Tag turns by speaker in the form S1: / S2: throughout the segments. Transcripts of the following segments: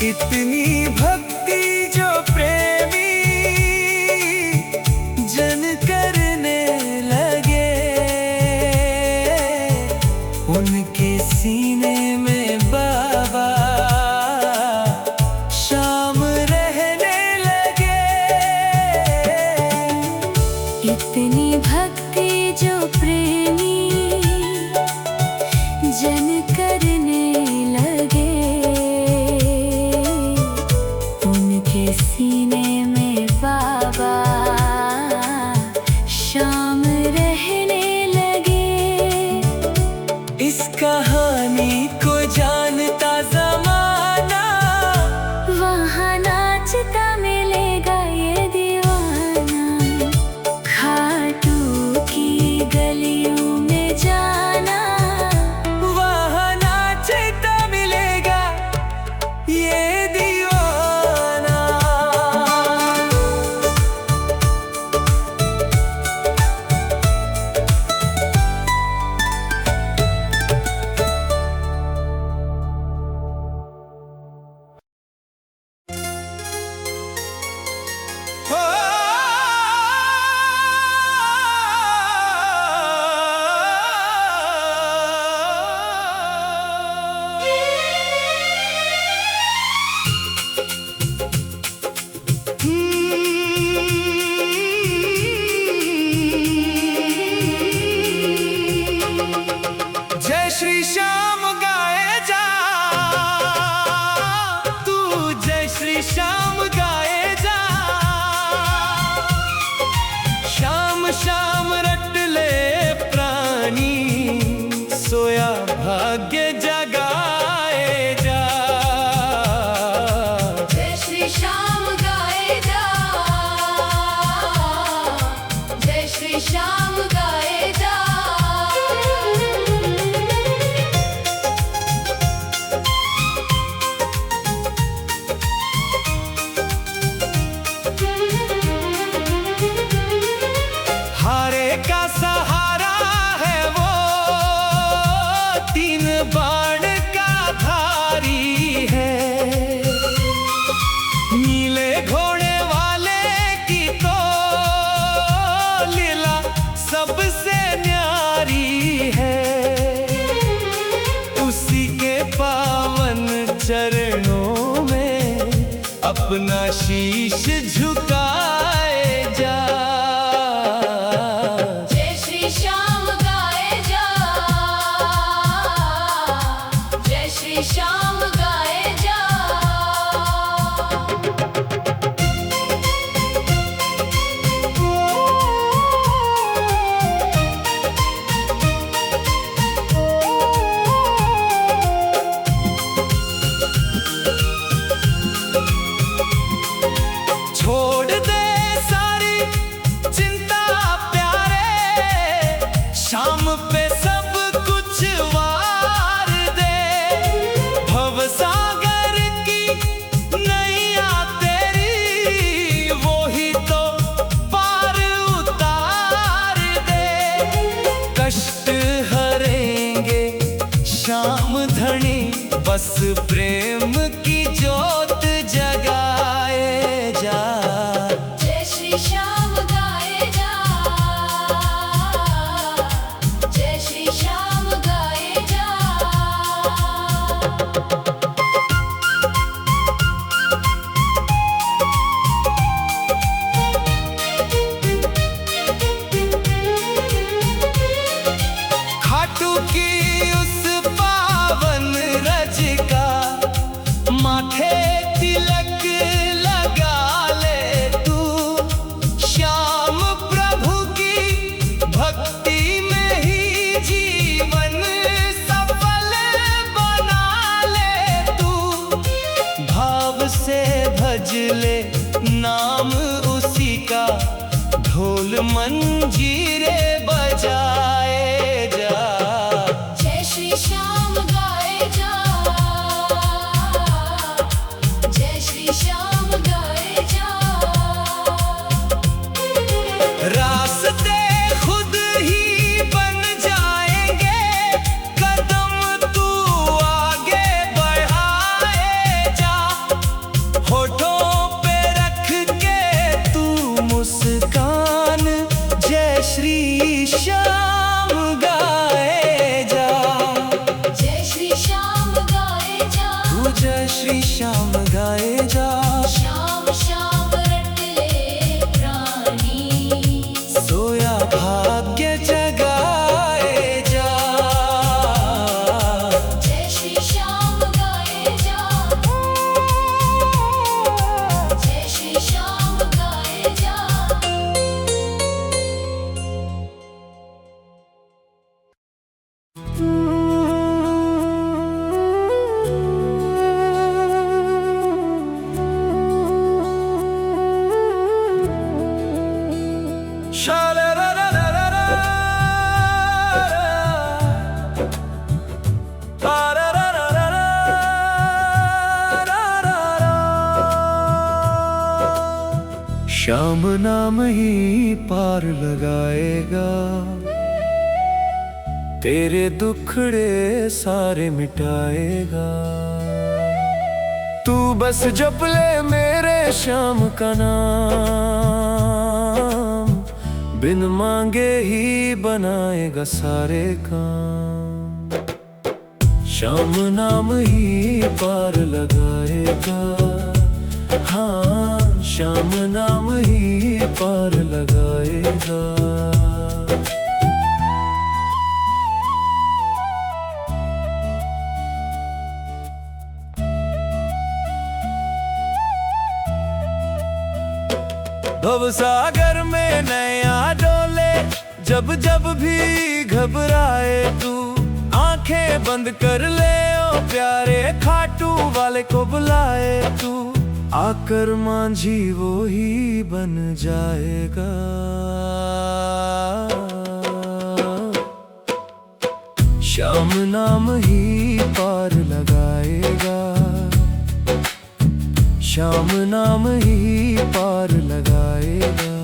S1: इतनी भक्ति जो प्रेमी जन करने लगे, उनके सीने में बाबा शाम रहने लगे।
S2: इतनी भक्ति जो प्रेमी जन करने लगे, उनके सीने में बाबा शाम रहने लगे।
S1: इस कहानी को जानता ज़माना,
S2: वहाँ नाचता मिलेगा ये दीवाना। खाटू श्री श्याम गाए जा।
S1: हारे का सहारा है वो, तीन बाण का धारी है। नीले घोड़े वाले की तो लीला सबसे न्यारी है। उसी के पावन चरणों में अपना शीश झुकाए जा।
S2: जय श्री श्याम गाए जा, जय श्री श्याम गाए जा।
S1: छोड़ दे सारी चिंता प्यारे, शाम पे सब कुछ वार दे। भवसागर की नैया तेरी, वो ही तो पार उतार दे। कष्ट हरेंगे श्याम धनी, बस प्रेम की ज्योत जगाए जा।
S2: जय श्री श्याम गाए जा, जय श्री श्याम गाए जा।
S1: खाटू की उस पावन रज का माथे तिलक लगा ले तू। श्याम प्रभु की भक्ति में ही जीवन सफल बना ले तू। भाव से भज ले नाम उसी का, ढोल मंजीरे बजाए जा।
S2: जय श्री श्याम गाए जा, जय श्री श्याम गाए जा।
S1: रास्ते खुद ही बन जाएंगे, कदम तू आगे बढ़ाए जा। होठों पे रख के तू मुस्कान, जय श्री श्याम गाए जा।
S2: जय श्री श्याम गाए जा,
S1: तू जय श्री श्याम गाए जा।
S2: श्याम श्याम रट ले प्राणी,
S1: सोया भाग्य जगाए जा।
S2: जय श्री श्याम गाए जा, जय श्री श्याम गाए जा।
S1: श्याम नाम ही पार लगाएगा, तेरे दुखड़े सारे मिटाएगा। तू बस जप ले मेरे श्याम का नाम, बिन मांगे ही बनाएगा सारे काम। श्याम नाम ही पार लगाएगा, हाँ श्याम नाम ही पार लगाएगा। भवसागर में नैया डोले, जब जब भी घबराए तू, आंखें बंद कर ले ओ प्यारे, खाटू वाले को बुलाए तू। आकर मांझी वो ही बन जाएगा। श्याम नाम ही पार लगाएगा, श्याम नाम ही पार लगाएगा।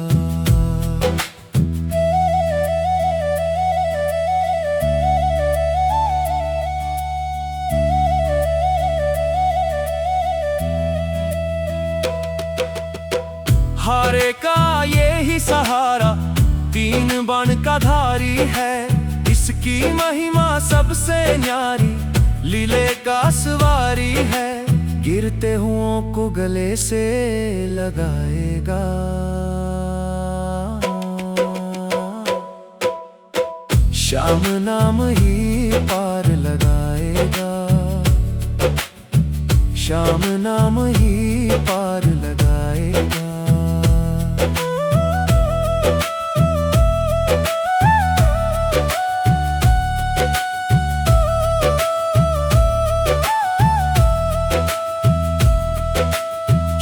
S1: हारे का ये ही सहारा तीन बाण का धारी है, इसकी महिमा सबसे न्यारी लीले का सवारी है। गिरते हुओं को गले से लगाएगा, श्याम नाम ही पार लगाएगा, श्याम नाम ही पार लगाएगा।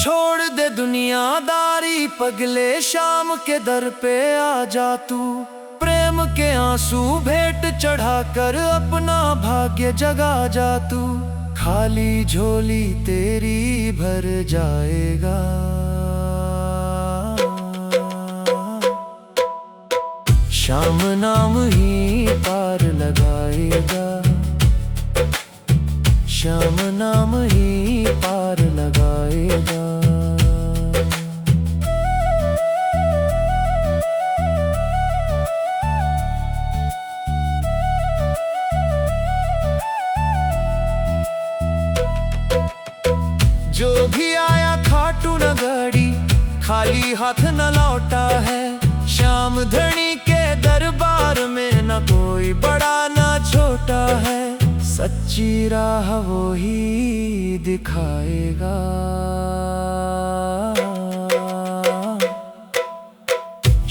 S1: छोड़ दे दुनियादारी पगले, श्याम के दर पे आ जा तू। प्रेम के आंसू भेंट चढ़ाकर अपना भाग्य जगा जा तू। खाली झोली तेरी भर जाएगा, श्याम नाम ही पार लगाएगा, श्याम नाम ही पार लगाएगा। जो भी आया खाटू नगरी, खाली हाथ न लौटा है। श्याम धनी के दरबार में न कोई बड़ा न छोटा है। सच्ची राह वो ही दिखाएगा,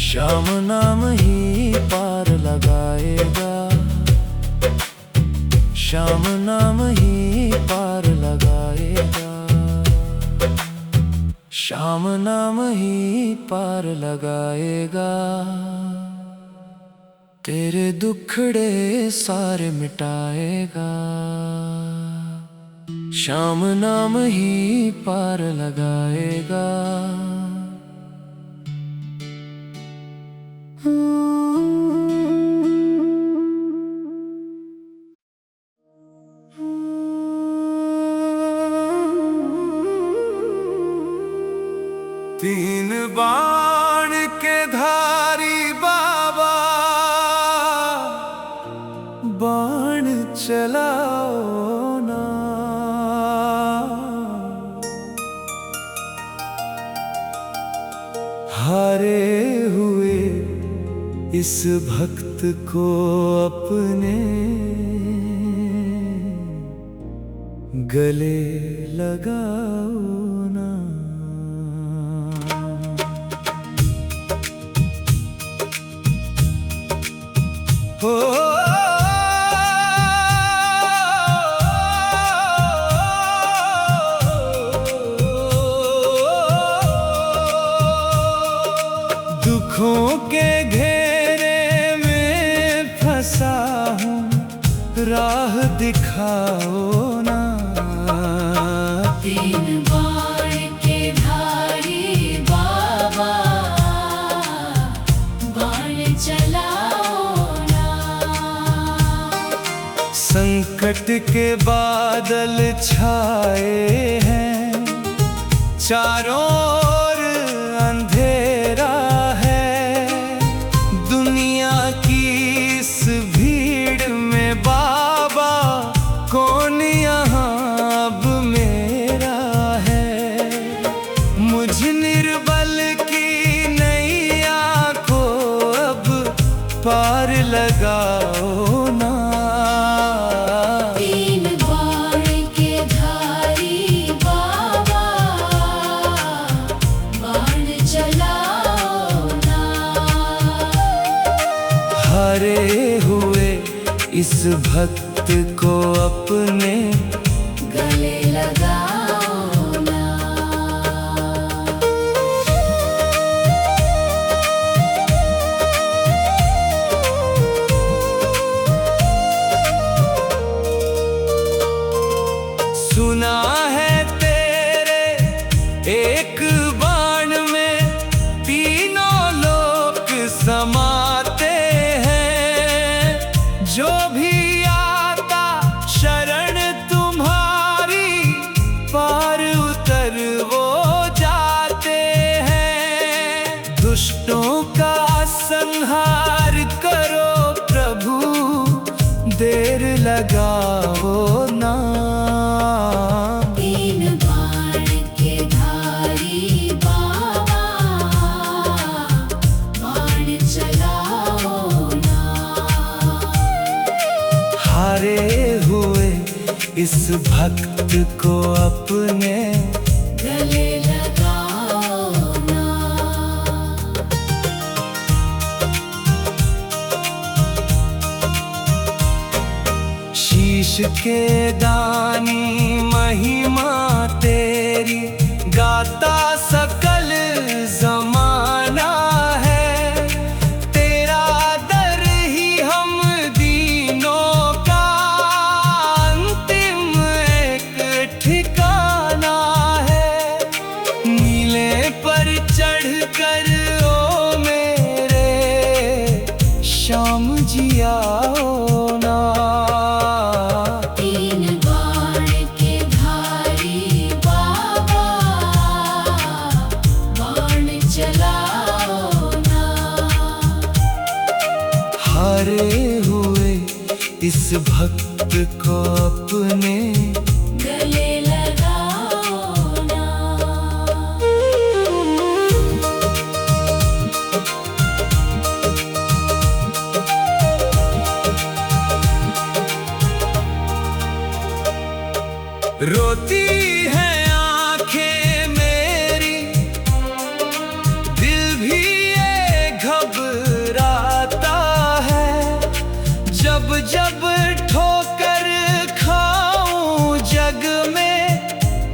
S1: श्याम नाम ही पार लगाएगा, श्याम नाम ही पार लगाएगा, श्याम नाम ही पार लगाएगा। तेरे दुखड़े सारे मिटाएगा, श्याम नाम ही पार लगाएगा। तीन बाण के धारी बाबा, बाण चलाओ ना। हारे हुए इस भक्त को अपने गले लगाओ ना। हो दुखों के घेरे में फंसा हूँ, राह दिखाओ ना।
S2: तीन बाण के धारी बाबा, बाण चलाओ ना।
S1: संकट के बादल छाए हैं, चारों ओर अंधेरा है। दुनिया की इस भीड़ में बाबा, कौन यहाँ अब मेरा है। मुझ निर्बल की नैया को अब पार लगाओ ना।
S2: तीन बाण के धारी बाबा, बाण चलाओ ना।
S1: हारे हुए इस भक्त को अपने
S2: गले लगाओ ना।
S1: समाते हैं। जो भी आता शरण तुम्हारी, पार उतर वो जाते हैं। दुष्टों का संहार करो प्रभु, देर लगाओ ना।
S2: तीन बाण के धारी बाबा, बाण चलाओ ना।
S1: हारे हुए इस भक्त को अपने
S2: गले लगाओ ना।
S1: शीश के दानी महिमा तेरी, गाता सकल जमाना है। तेरा दर ही हम दीनों का अंतिम एक ठिकाना है। नीले पर चढ़कर ओ मेरे श्याम जी आओ ना।
S2: तीन बाण के धारी बाबा, बाण चलाओ ना।
S1: हारे हुए इस भक्त को अपने
S2: गले लगाओ ना।
S1: रोती है आंखें मेरी, दिल भी ये घबराता है। जब जब ठोकर खाऊं जग में,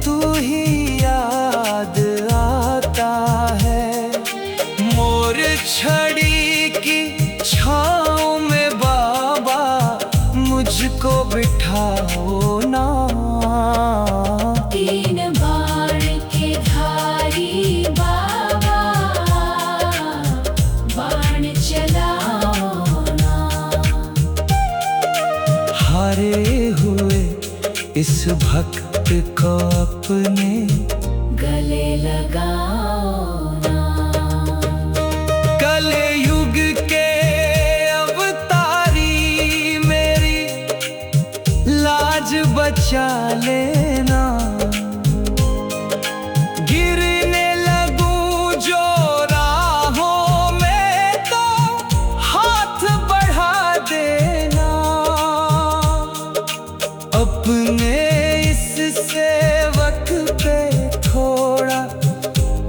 S1: तू ही याद आता है। मोर छड़ी की छाँव में बाबा, मुझको बिठाओ ना।
S2: तीन बाण के धारी बाबा, बाण चलाओ ना।
S1: हारे हुए इस भक्त को अपने
S2: गले लगाओ ना।
S1: कलयुग के अवतारी मेरी, लाज बचा लेना। गिरने लगूं जो राहों में, तो हाथ बढ़ा देना। अपने इस सेवक पे थोड़ा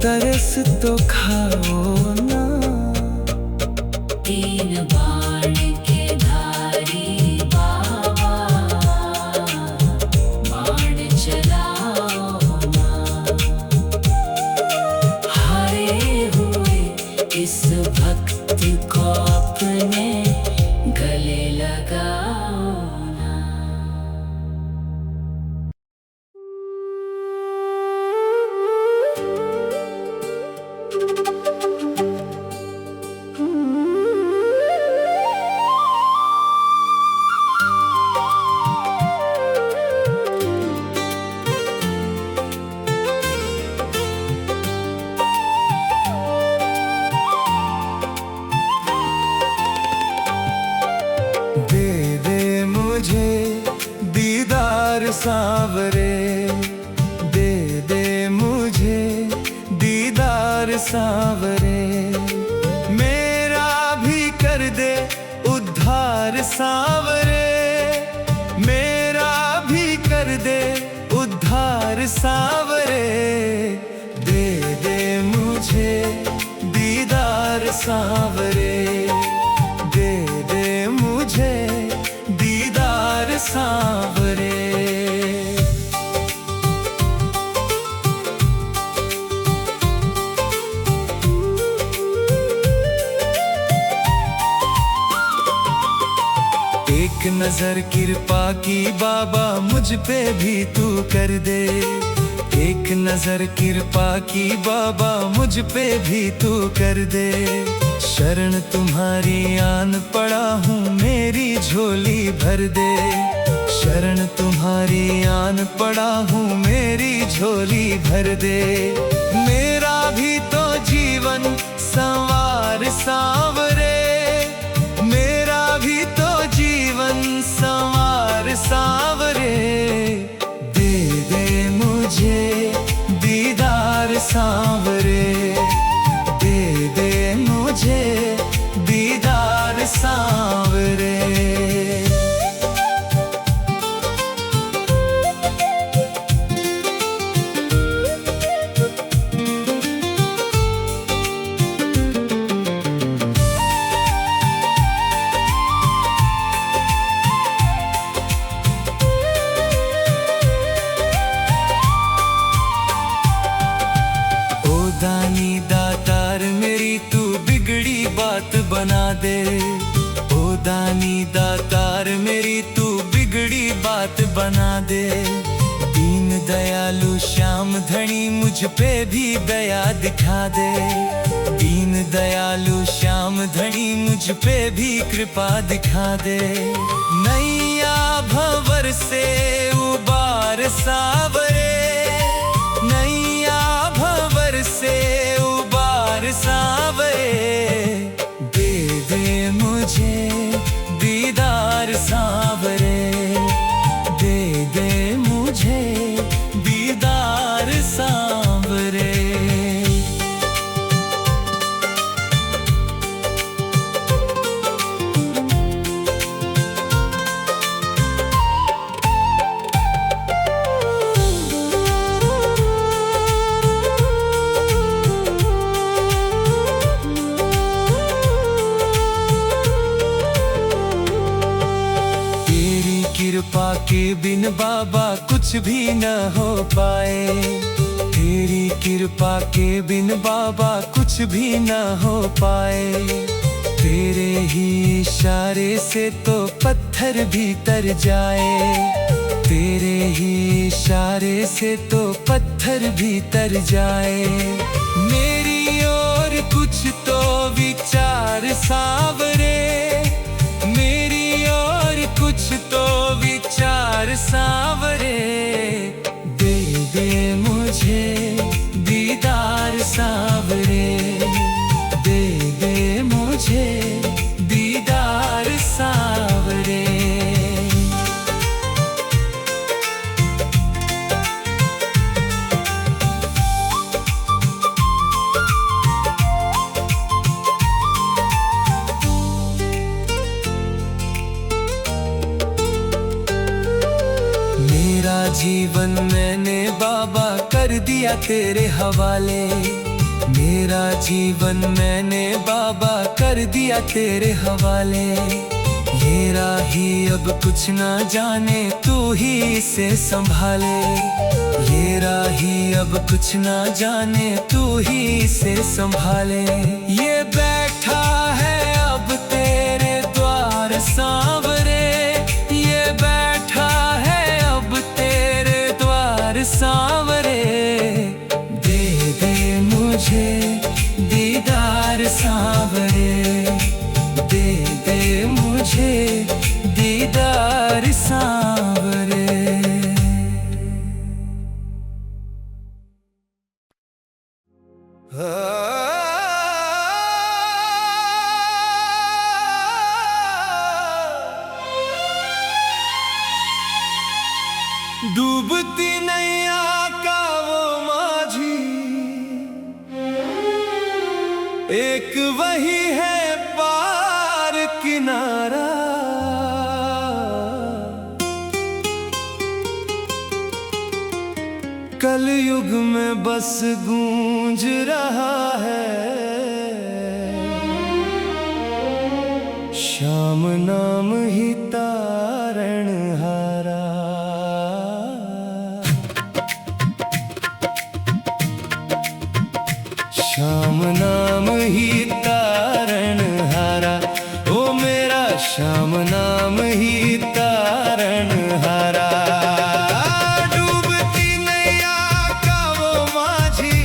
S1: तरस तो खाओ ना।
S2: तीन बाण के धारी बाबा, बाण चलाओ ना। हारे हुए इस भक्त को अपने गले लगाओ ना।
S1: दे दे मुझे दीदार सांवरे, दे दे मुझे दीदार सांवरे। मेरा भी कर दे उद्धार सांवरे, मेरा भी कर दे उद्धार सांवरे। दे दे मुझे दीदार सांवरे, दे दे मुझे दीदार सांवरे। एक नजर कृपा की बाबा मुझ पे भी तू कर दे, एक नजर कृपा की बाबा मुझ पे भी तू कर दे। शरण तुम्हारी आन पड़ा हूँ, मेरी झोली भर दे। शरण तुम्हारी आन पड़ा हूँ, मेरी झोली भर दे। मेरा भी तो जीवन संवार सांवरे, मेरा भी तो जीवन संवार सांवरे। दे दे मुझे दीदार सांवरे, दे दे मुझे दीदार सांवरे। दानी दातार मेरी तू बिगड़ी बात बना दे। ओ दानी दातार मेरी तू बिगड़ी बात बना दे। दीन दयालु श्याम धनी मुझ पे भी दया दिखा दे। दीन दयालु श्याम धनी मुझ पे भी कृपा दिखा दे। नैया भंवर से उबार सावरे, नैया भंवर से उबार सांवरे। दे दे मुझे दीदार सांवरे, दे दे मुझे दीदार सांवरे। कृपा के बिन बाबा कुछ भी न हो पाए। तेरी कृपा के बिन बाबा कुछ भी न हो पाए। तेरे ही इशारे से तो पत्थर भी तर जाए। तेरे ही इशारे से तो पत्थर भी तर जाए। मेरी ओर कुछ तो विचार सांवरे, मेरी ओर कुछ तो विचार सांवरे। दे दे मुझे दीदार सांवरे, दे दे मुझे दीदार सांवरे। मेरा जीवन मैंने बाबा कर दिया तेरे हवाले। मेरा जीवन मैंने बाबा कर दिया तेरे हवाले। ये राही अब कुछ ना जाने, तू ही इसे संभाले। ये राही अब कुछ ना जाने, तू ही इसे संभाले। ये बैठा है अब तेरे द्वार सांवरे, ये बैठा है अब तेरे द्वार सांवरे। दे दे मुझे दीदार सांवरे, दे दे मुझे दीदार सांवरे। डूबती नैया का वो माझी, एक वही है पार किनारा। कलयुग में बस गूंज रहा है श्याम नाम ही तारणहारा। श्याम नाम ही तारणहारा, ओ मेरा श्याम नाम ही तारणहारा। डूबती नैया का वो माझी,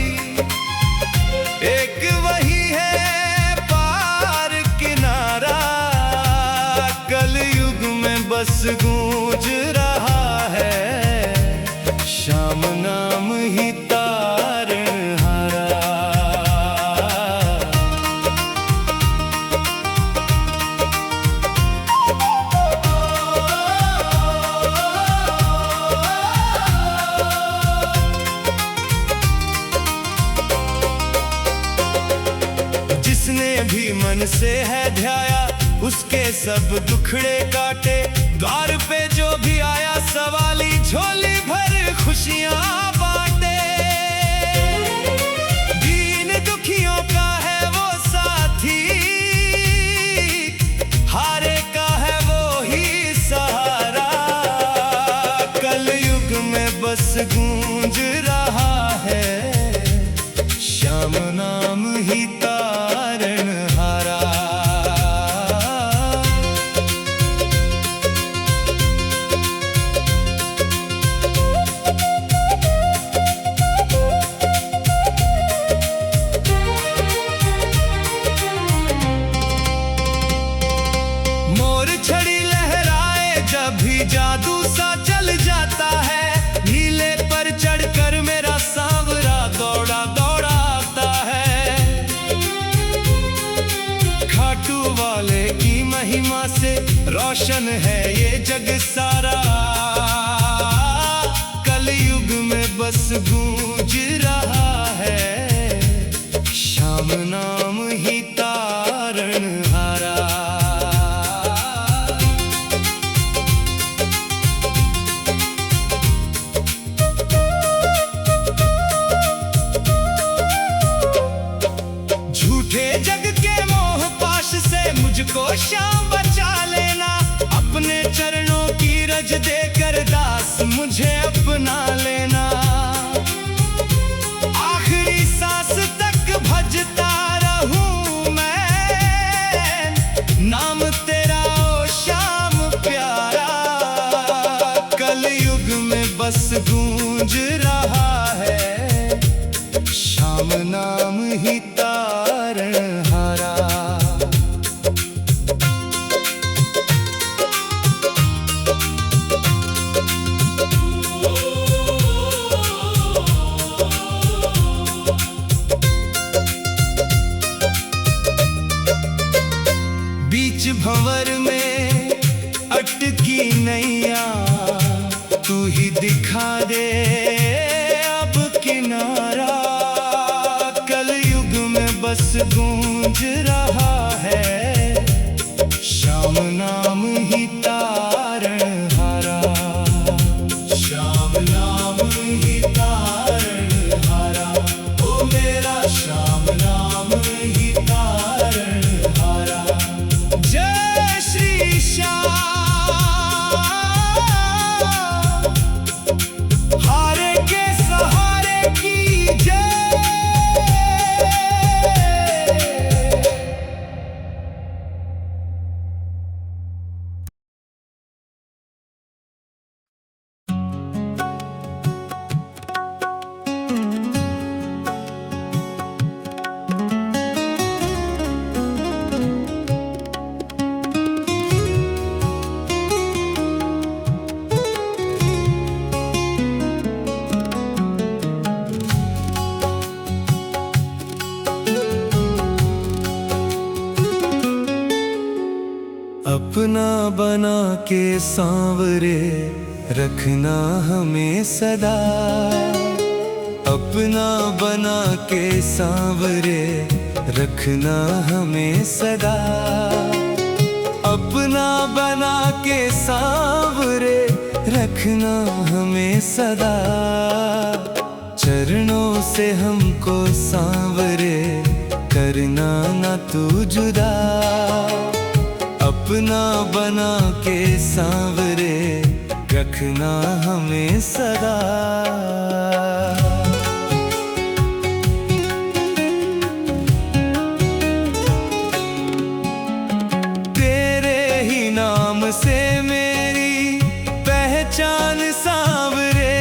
S1: एक वही है पार बस गूंज रहा है श्याम नाम ही तारणहारा। जिसने भी मन से है ध्याया उसके सब दुखड़े काटे। द्वार पे जो भी आया सवाली झोली भर खुशियां बांटे। दीन दुखियों का है वो साथी, हारे का है वो ही सहारा। कलयुग में बस गूंज रहा है श्याम नाम ही तारणहारा। छड़ी लहराए जब भी जादू सा चल जाता है। नीले पर चढ़कर मेरा सांवरा दौड़ा दौड़ा आता है। खाटू वाले की महिमा से रोशन है ये जग सारा। कलयुग में बस गूंज रहा है श्याम नाम ही तारणहारा। जग के मोह पाश से मुझको श्याम बचा लेना। अपने चरणों की रज देकर दास मुझे अपना लेना। आखिरी सांस तक भजता रहूं मैं नाम तेरा ओ श्याम प्यारा। कलयुग में बस गूंज रहा है श्याम नाम ही तारणहारा। बीच भंवर में अटकी नैया तू ही दिखा दे अब किनारा। कलयुग में बस गूंज रहा है श्याम नाम ही तारणहारा। श्याम नाम ही तारणहारा। ओ मेरा श्याम नाम ही तारणहारा। जय श्री श्याम हारे के सहारे की जय। अपना बना के सांवरे रखना हमें सदा। अपना बना के सांवरे रखना हमें सदा। अपना बना के सांवरे रखना हमें सदा। चरणों से हमको सांवरे करना ना तू जुदा। अपना बना के सांवरे रखना हमें सदा। तेरे ही नाम से मेरी पहचान सांवरे।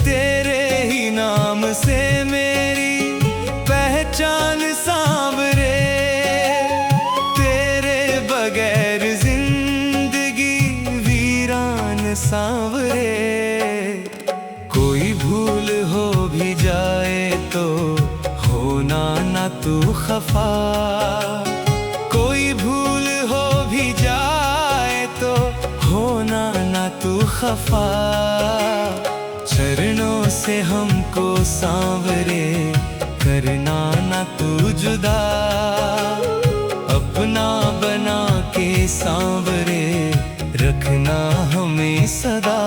S1: तेरे ही नाम से मेरी पहचान सांवरे। तेरे बगैर जिंदगी खफा। कोई भूल हो भी जाए तो होना ना तू खफा। चरणों से हमको सांवरे करना ना तू जुदा। अपना बना के सांवरे रखना हमें सदा।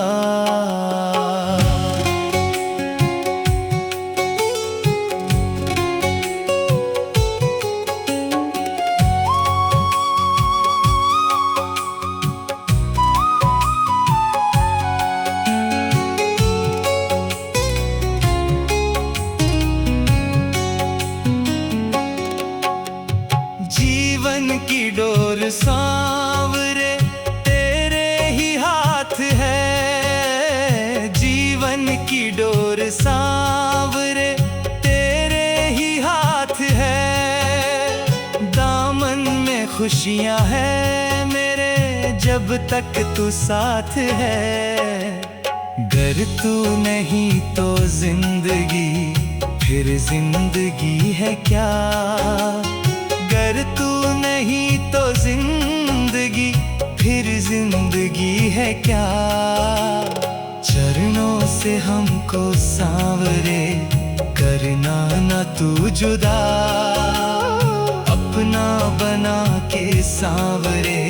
S1: जीवन की डोर सांवरे तेरे ही हाथ है। जीवन की डोर सांवरे तेरे ही हाथ है। दामन में खुशियां है मेरे जब तक तू साथ है। गर तू नहीं तो जिंदगी फिर जिंदगी है क्या। अगर तू नहीं तो जिंदगी फिर जिंदगी है क्या। चरणों से हमको सांवरे करना ना तू जुदा। अपना बना के सांवरे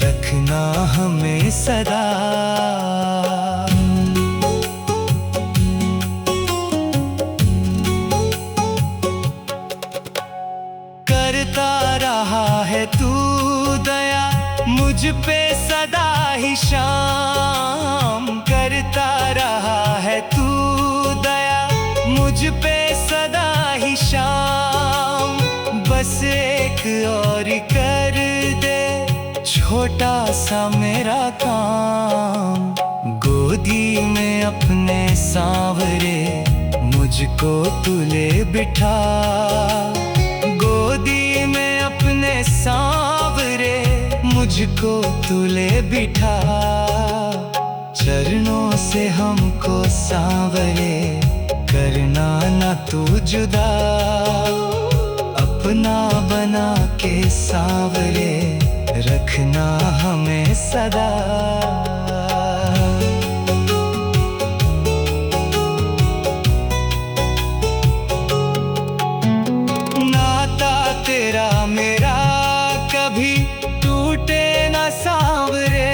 S1: रखना हमें सदा। करता रहा है तू दया मुझ पे सदा ही शाम। करता रहा है तू दया मुझ पे सदा ही शाम। बस एक और कर दे छोटा सा मेरा काम। गोदी में अपने सांवरे मुझको तू ले बिठा। गोदी में अपने सांवरे मुझको तू ले बिठा। चरणों से हमको सांवरे करना ना तू जुदा। अपना बना के सांवरे रखना हमें सदा। तेरा मेरा कभी टूटे ना सांवरे।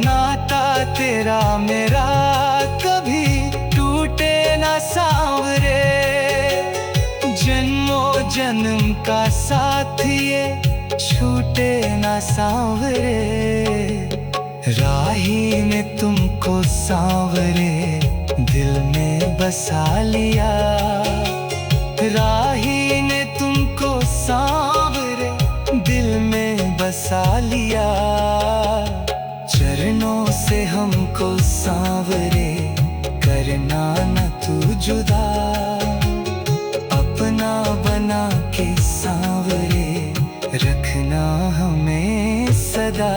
S1: नाता तेरा मेरा कभी टूटे ना सांवरे। जन्मों जन्म का साथ ये छूटे ना सांवरे। राही ने तुमको सांवरे दिल में बसा लिया। राही ने तुमको सांवरे दिल में बसा लिया। चरणों से हमको सांवरे करना न तू जुदा। अपना बना के सांवरे रखना हमें सदा।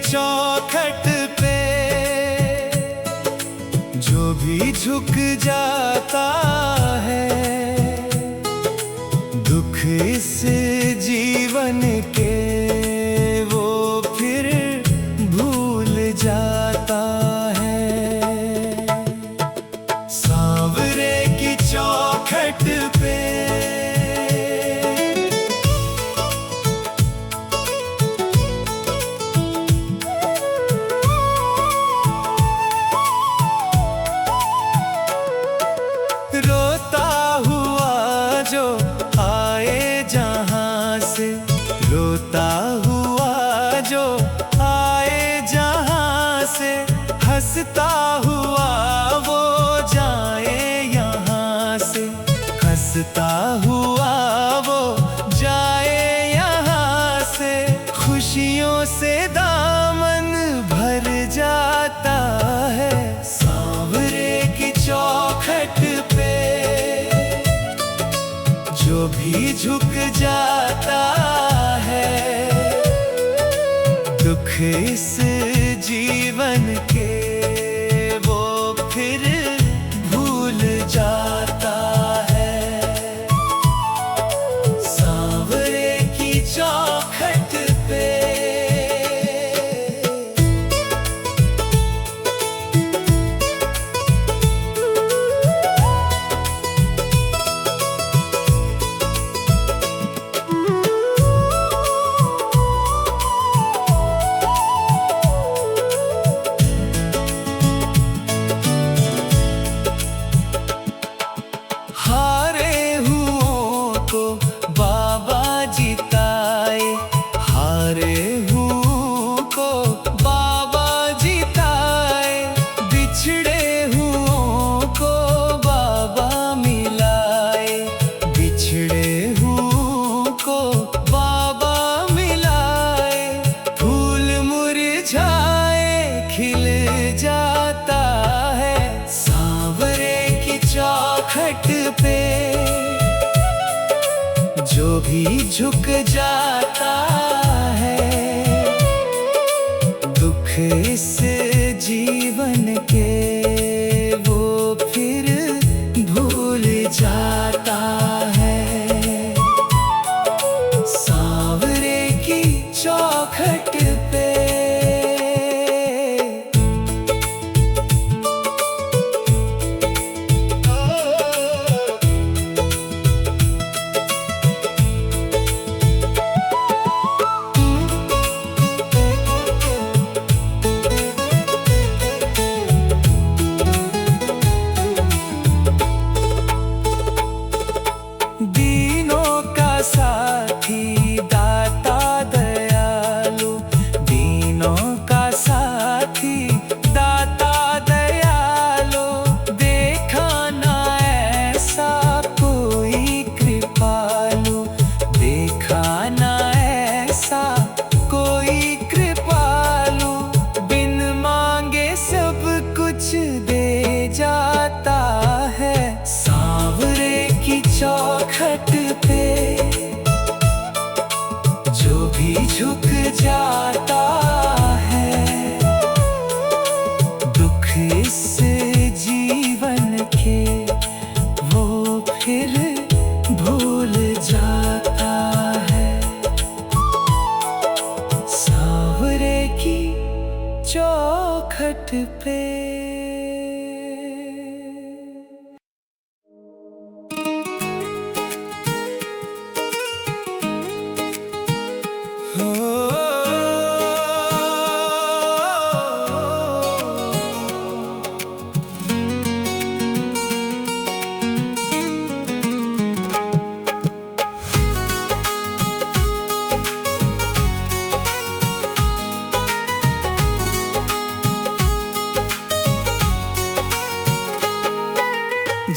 S1: चौखट पे जो भी झुक जाता है, दुख इस जीवन के वो फिर भूल जाता है। सांवरे की चौखट पे रो भी झुक जाता है दुख इस जीवन के, वो फिर भूल जाता है। सांवरे की चौखट पे हारे हुओं को बाबा जिताए, हारे हुओं को बाबा जिताए, बिछड़े हुओं को बाबा मिलाए, बिछड़े हुओं को बाबा मिलाए। फूल मुरझाए खिल जाता है सांवरे की चौखट पे, जो भी झुक जाता है दुख इस जीवन के, वो फिर भूल जाता है। सांवरे की चौखट पे दीनों का साथी दाता दयालु, दीनों का साथी दाता दयालु, देखा ना ऐसा कोई कृपालु, देखा ना ऐसा कोई कृपालु, बिन मांगे सब कुछ दे जाता है सांवरे की चौखट पे, जो भी झुक जाता है दुख इस जीवन के, वो फिर भूल जाता है। सांवरे की चौखट पे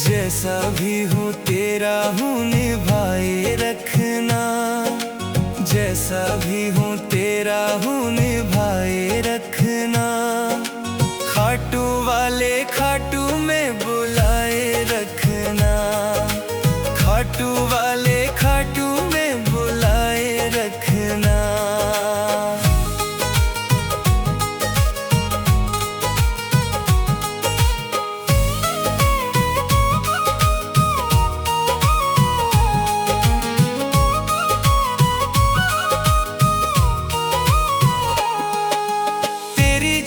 S1: जैसा भी हूँ तेरा हूँ निभाए रखना, जैसा भी हूँ तेरा हूँ निभाए रखना। खाटू वाले खाटू में बुलाए रखना, खाटू वाले खाटू में बुलाए रखना।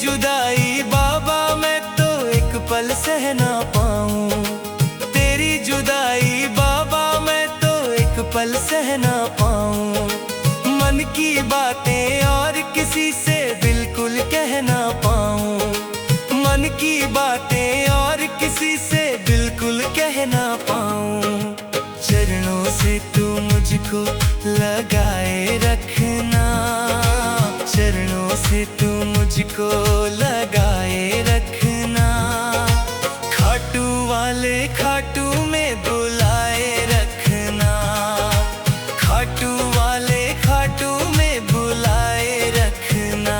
S1: जुदाई बाबा मैं तो एक पल सह ना पाऊं, तेरी जुदाई बाबा मैं तो एक पल सह ना पाऊं। मन की बातें और किसी से बिल्कुल कह ना पाऊं, मन की बातें और किसी से बिल्कुल कह ना पाऊं। चरणों से तू मुझको लगाए रखना, चरणों से तू मुझको लगाए रखना। खाटू वाले खाटू में बुलाए रखना, खाटू वाले खाटू में बुलाए रखना।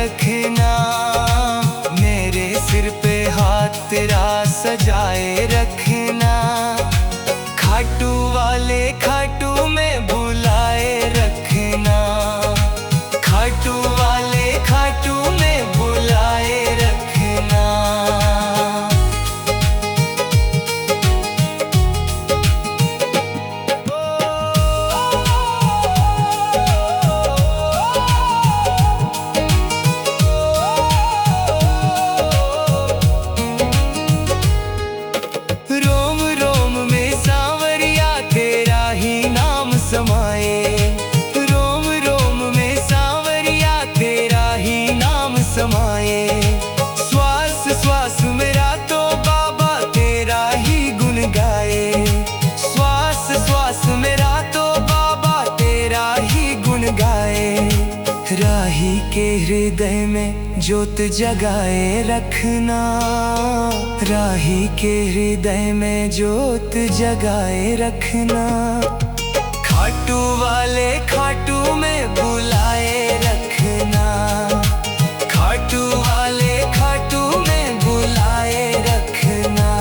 S1: रखना, मेरे सिर पे हाथ तेरा सजाए रखना। खाटू वाले खाटू में बुलाए रखना, खाटू वाले खाटू में बुलाए रखना। रोम रोम में सांवरिया तेरा ही नाम समाए, रोम रोम में सांवरिया तेरा ही नाम समाए। श्वास श्वास मेरा तो बाबा तेरा ही गुण गाए, श्वास श्वास मेरा तो बाबा तेरा ही गुण गाए। राही के हृदय में ज्योत जगाए रखना, राही के हृदय में ज्योत जगाए रखना। खाटू वाले खाटू में बुलाए रखना, खाटू वाले खाटू में बुलाए रखना।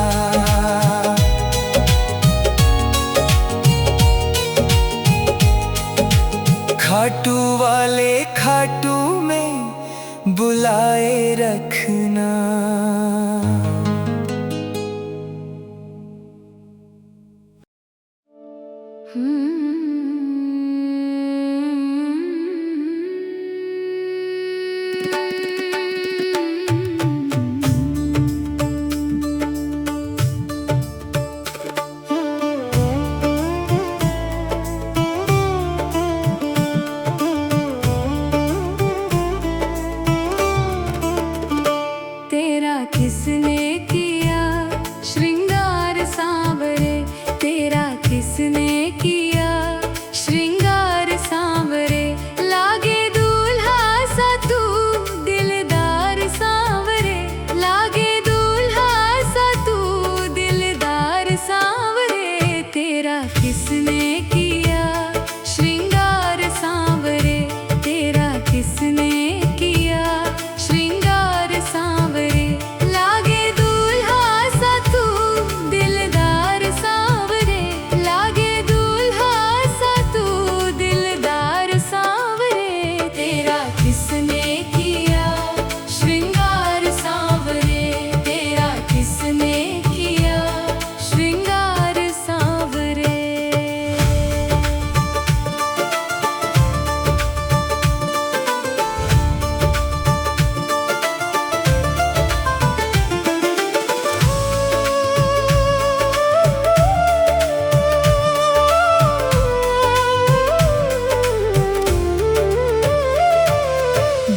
S1: खाटू वाले खाटू में बुलाए रखना।
S2: तेरा किसने किया श्रृंगार सांवरे, तेरा किसने किया श्रृंगार सांवरे। लागे दूल्हा सा तू दिलदार सांवरे, लागे दूल्हा सा तू दिलदार सांवरे। तेरा किसने किया श्रृंगार सांवरे, तेरा किसने किया श्रृंगार सांवरे। लागे दूल्हा सा तू दिलदार सांवरे, लागे दूल्हा सा तू दिलदार सांवरे। तेरा किसने किया श्रृंगार सांवरे, तेरा किसने किया श्रृंगार सांवरे।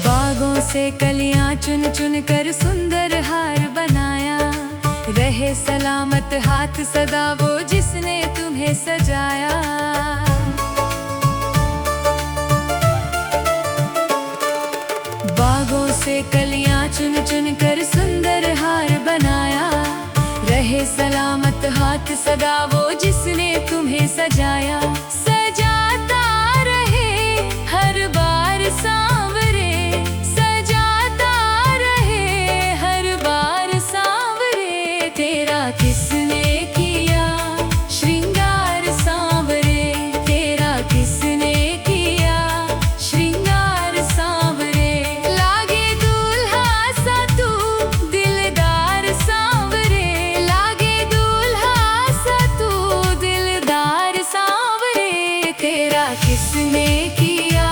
S2: बागों से कलियां चुन चुन कर सुंदर हार बनाया, रहे सलामत हाथ सदा वो जिसने तुम्हें सजाया। बागों से कलियां चुन चुन कर सुंदर हार बनाया, रहे सलामत हाथ सदा वो जिसने तुम्हें सजाया। सजाता रहे हर बार सांवरे, सजाता रहे हर बार सांवरे। तेरा किसने किया श्रृंगार सांवरे, तेरा किसने किया श्रृंगार सांवरे। लागे दूल्हा सा तू दिलदार सांवरे, लागे दूल्हा सा तू दिलदार सांवरे। तेरा किसने किया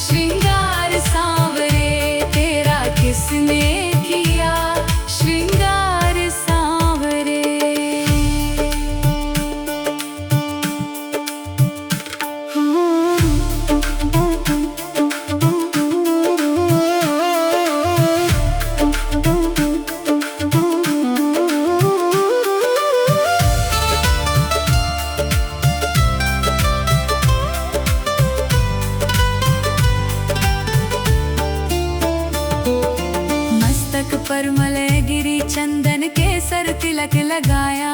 S2: श्रृंगार सांवरे, तेरा किसने किया श्रृंगार सांवरे। मस्तक पर मलय गिरी चंदन के सर तिलक लगाया,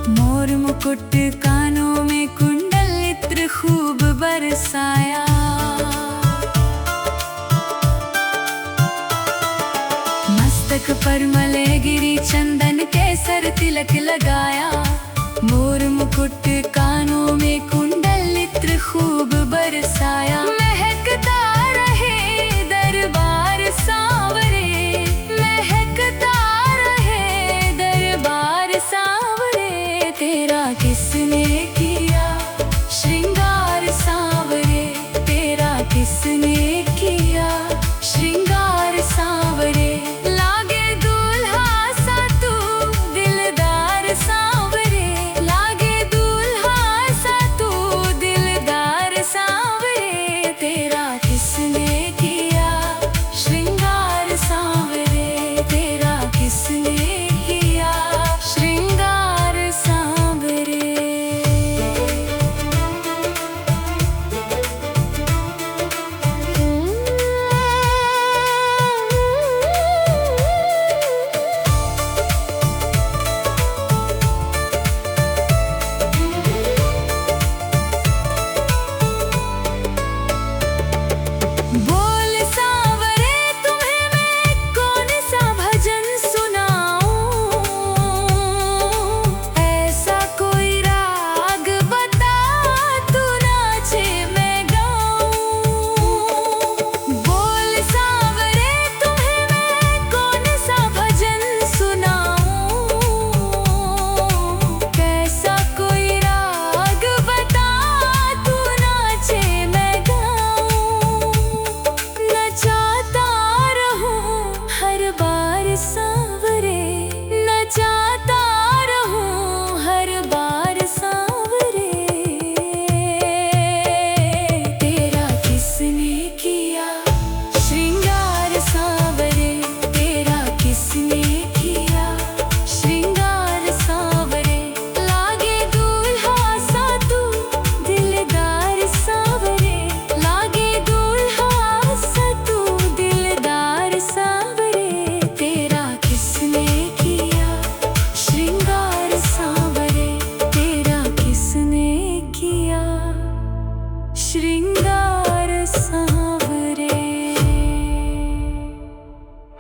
S2: मोर मुकुट कानों में कुंडल इत्र खूब बरसाया। मस्तक पर मलयगिरी चंदन केसर तिलक लगाया। मोर मुकुट कानों में कुंडल इत्र खूब बरसाया।